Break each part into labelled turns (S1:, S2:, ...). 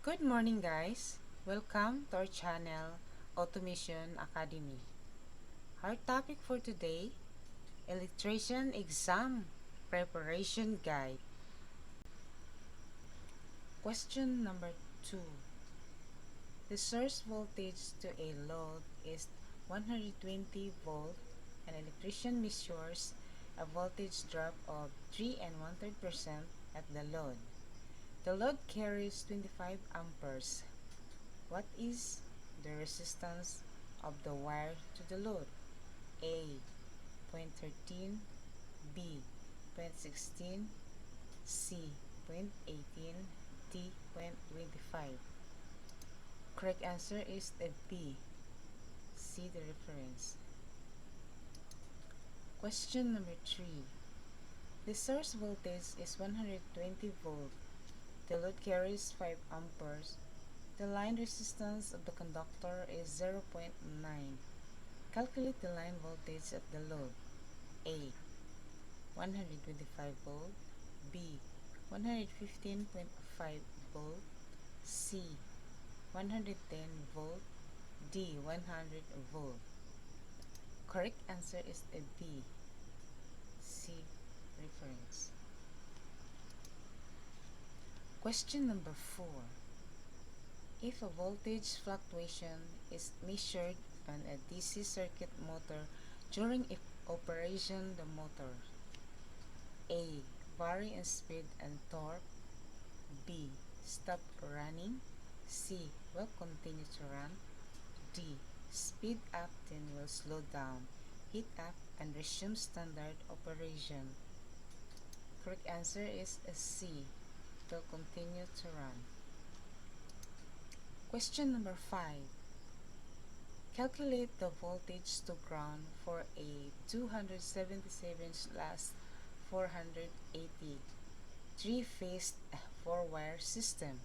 S1: Good morning, guys. Welcome to our channel, Automation Academy. Our topic for today, Electrician Exam Preparation Guide. Question number 2. The source voltage to a load is 120 volt. An electrician measures a voltage drop of 3 and 1/3% at the load. The load carries 25 amperes. What is the resistance of the wire to the load? A. 0.13, B. 0.16, C. 0.18, D. 0.25. Correct answer is a B. See the reference. Question number 3. The source voltage is 120 volt. The load carries 5 amperes. The line resistance of the conductor is 0.9. Calculate the line voltage at the load. A. 125 volt, B. 115.5 volt, C. 110 volt, D. 100 volt. Correct answer is a B. See reference. Question number 4. If a voltage fluctuation is measured on a DC circuit motor during operation the motor, A. Vary in speed and torque, B. Stop running, C. Will continue to run, D. Speed up then will slow down, heat up and resume standard operation. Correct answer is a C. Will continue to run. Question number 5. Calculate the voltage to ground for a 277/480 three-phase 4-wire system.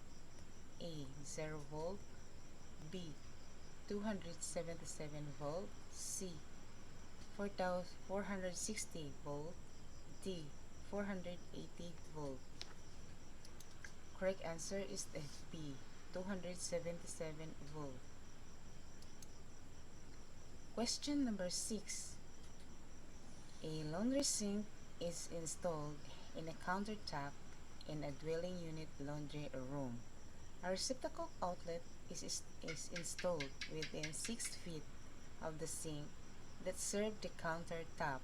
S1: A. 0 volt, B. 277 volt, C. 460 volt, D. 480 volt. Correct answer is B. 277 volt. Question number 6. A laundry sink is installed in a countertop in a dwelling unit laundry room. A receptacle outlet is installed within 6 feet of the sink that serve the countertop.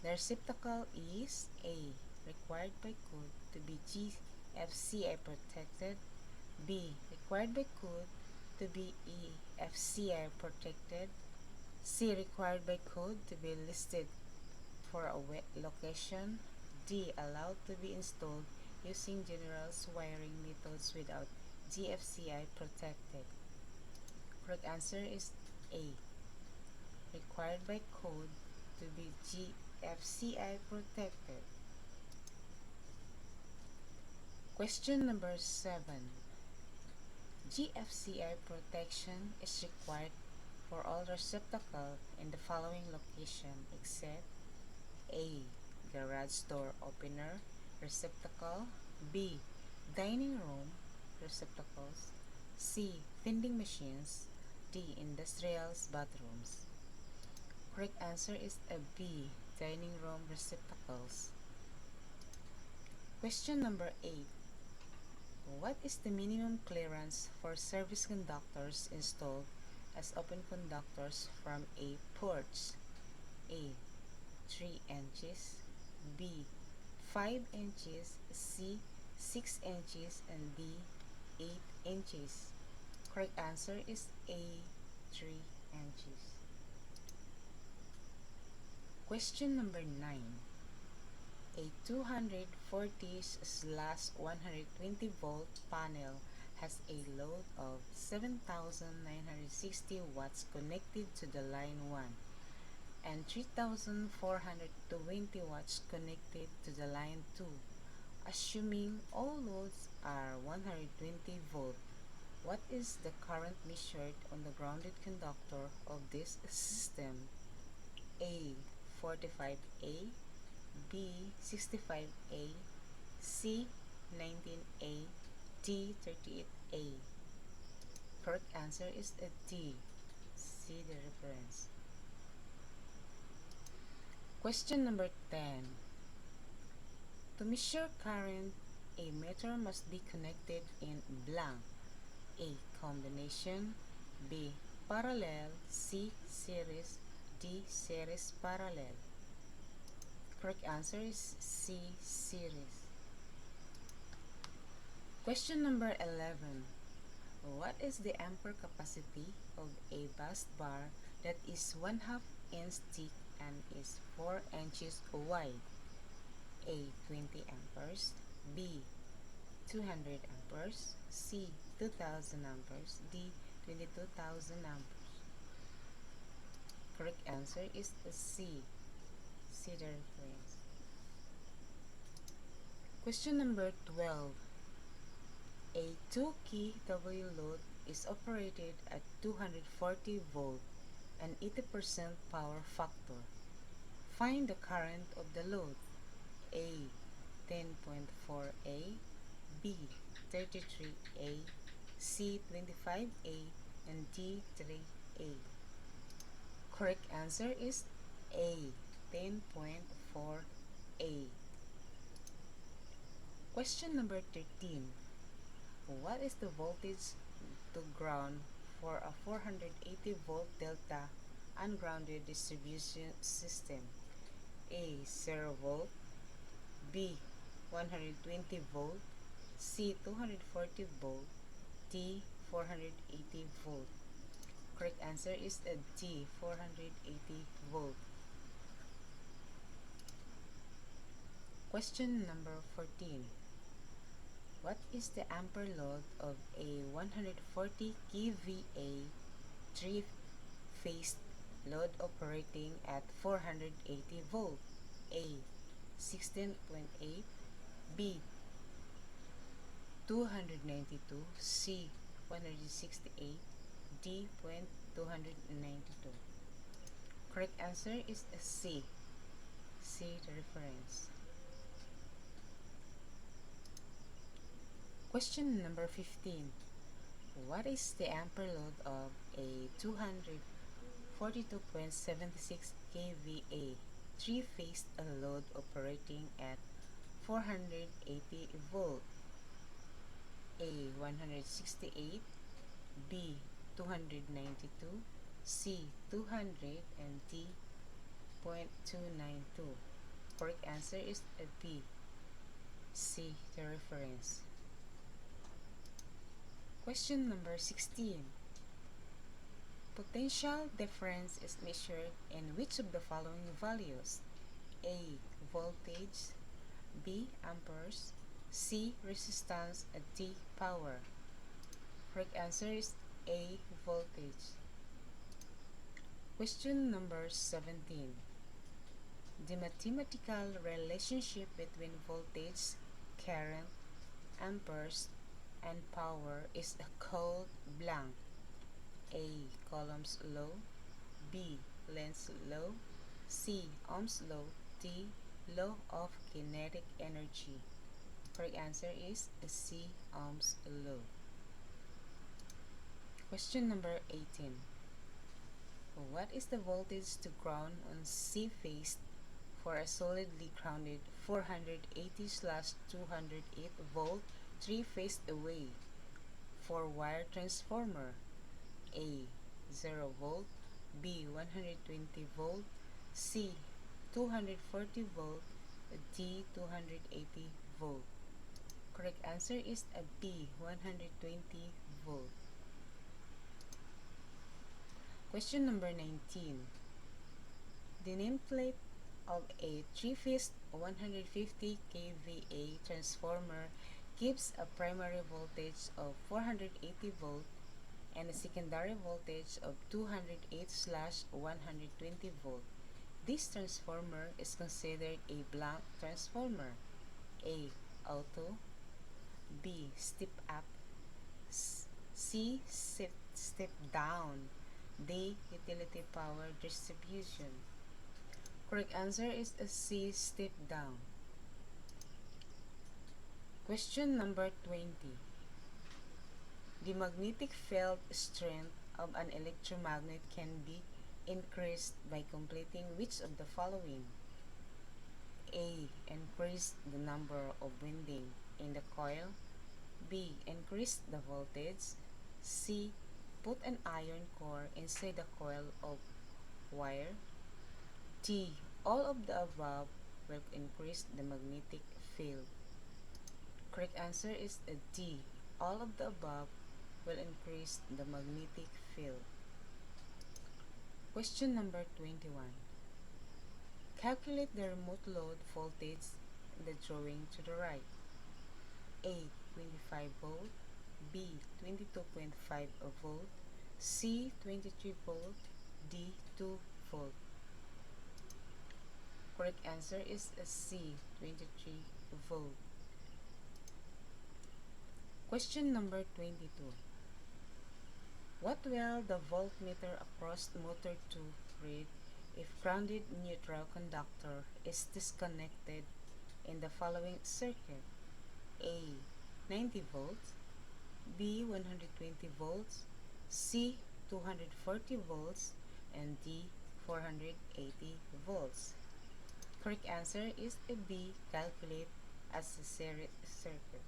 S1: The receptacle is A. Required by code to be GFCI protected, B. Required by code to be EFCI protected, C. Required by code to be listed for a wet location, D. Allowed to be installed using general wiring methods without GFCI protected. Correct answer is A. Required by code to be GFCI protected. Question number 7. GFCI protection is required for all receptacles in the following location except A. Garage door opener receptacle, B. Dining room receptacles, C. Vending machines, D. Industrial bathrooms. Correct answer is a B. Dining room receptacles. Question number 8. What is the minimum clearance for service conductors installed as open conductors from A ports? A. 3 inches, B. 5 inches, C. 6 inches, and D. 8 inches. Correct answer is A. 3 inches. Question number 9. A 240/120 volt panel has a load of 7,960 watts connected to the line 1 and 3,420 watts connected to the line 2. Assuming all loads are 120 volt, what is the current measured on the grounded conductor of this system? A. 45A, B. 65A, C. 19A, D. 38A. Correct answer is a D. See the reference. Question number 10. To measure current, a meter must be connected in blank. A. Combination. B. Parallel. C. Series. D. Series parallel. Correct answer is C. Series. Question number 11. What is the ampere capacity of a bus bar that is 1/2 inch thick and is 4 inches wide? A. 20 amperes. B. 200 amperes. C. 2000 amperes. D. 22,000 amperes. Correct answer is C. See the reference. Question number 12. A 2 kW load is operated at 240 volt and 80% power factor. Find the current of the load. A. 10.4A. B. 33A. C. 25A. And D. 3A. Correct answer is A. 10.4A. Question number 13. What is the voltage to ground for a 480 volt delta ungrounded distribution system? A. 0 volt. B. 120 volt. C. 240 volt. D. 480 volt. Correct answer is a D. 480 volt. Question number 14. What is the ampere load of a 140 kVA 3-phase load operating at 480 volt? A. 16.8. B. 292. C. 168. D. 292. Correct answer is C. See the reference. Question number 15. What is the ampere load of a 242.76 kVA 3-phase load operating at 480 volt? A. 168. B. 292. C. 200 and D. 0.292. Correct answer is B. See the reference. Question number 16. Potential difference is measured in which of the following values? A. Voltage. B. Amperes. C. Resistance. D. Power. Correct answer is A. Voltage. Question number 17. The mathematical relationship between voltage, current, amperes, and power is called blank. A. Coulomb's law. B. Lenz's law. C. Ohm's law. D. Law of kinetic energy. Correct answer is C. Ohm's law. Question number 18. What is the voltage to ground on C phase for a solidly grounded 480/208 volt 3-phase away 4-wire transformer? A. 0 volt. B. 120 volt. C. 240 volt. D. 280 volt. Correct answer is a B. 120 volt. Question number 19. The nameplate of a 3-phase 150 kVA transformer gives a primary voltage of 480 volt and a secondary voltage of 208/120 volt. This transformer is considered a blank transformer. A. Auto. B. Step up. C. Step down. D. Utility power distribution. Correct answer is a C. Step down. Question number 20. The magnetic field strength of an electromagnet can be increased by completing which of the following? A. Increase the number of windings in the coil. B. Increase the voltage. C. Put an iron core inside the coil of wire. D. All of the above will increase the magnetic field. Correct answer is D. All of the above will increase the magnetic field. Question number 21. Calculate the remote load voltage in the drawing to the right. A. 25 volt. B. 22.5 volt. C. 23 volt. D. 2 volt. Correct answer is C. 23 volt. Question number 22. What will the voltmeter across motor 2 read if grounded neutral conductor is disconnected in the following circuit? A. 90 volts. B. 120 volts. C. 240 volts. And D. 480 volts. Correct answer is B. Calculate as a series circuit.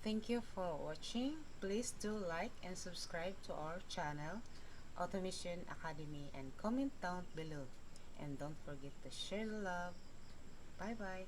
S1: Thank you for watching. Please do like and subscribe to our channel, Automation Academy, and comment down below. And don't forget to share the love. Bye bye.